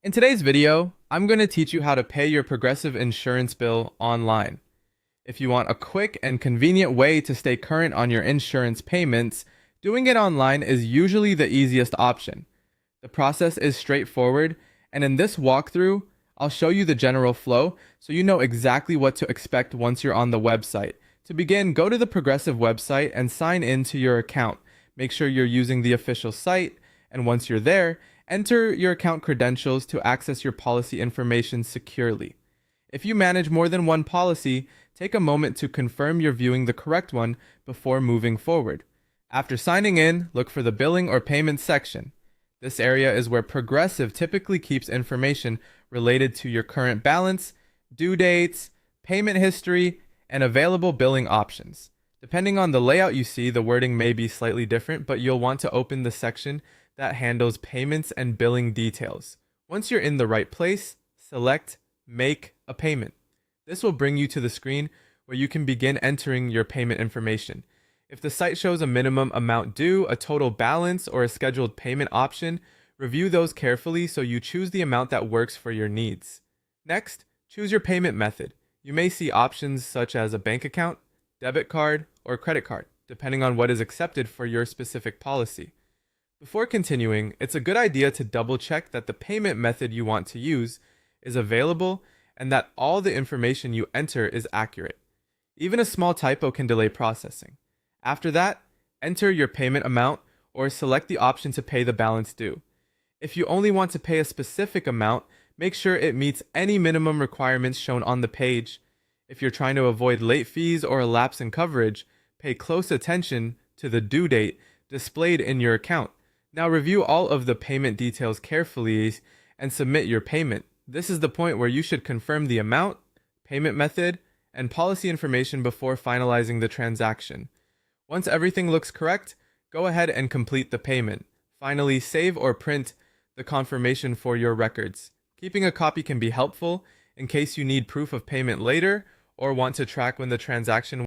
In today's video, I'm going to teach you how to pay your Progressive insurance bill online. If you want a quick and convenient way to stay current on your insurance payments, doing it online is usually the easiest option. The process is straightforward, and in this walkthrough, I'll show you the general flow so you know exactly what to expect once you're on the website. To begin, go to the Progressive website and sign in to your account. Make sure you're using the official site, and once you're there, enter your account credentials to access your policy information securely. If you manage more than one policy, take a moment to confirm you're viewing the correct one before moving forward. After signing in, look for the billing or payment section. This area is where Progressive typically keeps information related to your current balance, due dates, payment history, and available billing options. Depending on the layout you see, the wording may be slightly different, but you'll want to open the section that handles payments and billing details. Once you're in the right place, select Make a Payment. This will bring you to the screen where you can begin entering your payment information. If the site shows a minimum amount due, a total balance, or a scheduled payment option, review those carefully so you choose the amount that works for your needs. Next, choose your payment method. You may see options such as a bank account, debit card, or credit card, depending on what is accepted for your specific policy. Before continuing, it's a good idea to double check that the payment method you want to use is available and that all the information you enter is accurate. Even a small typo can delay processing. After that, enter your payment amount or select the option to pay the balance due. If you only want to pay a specific amount, make sure it meets any minimum requirements shown on the page. If you're trying to avoid late fees or a lapse in coverage, pay close attention to the due date displayed in your account. Now review all of the payment details carefully and submit your payment. This is the point where you should confirm the amount, payment method, and policy information before finalizing the transaction. Once everything looks correct, go ahead and complete the payment. Finally, save or print the confirmation for your records. Keeping a copy can be helpful in case you need proof of payment later or want to track when the transaction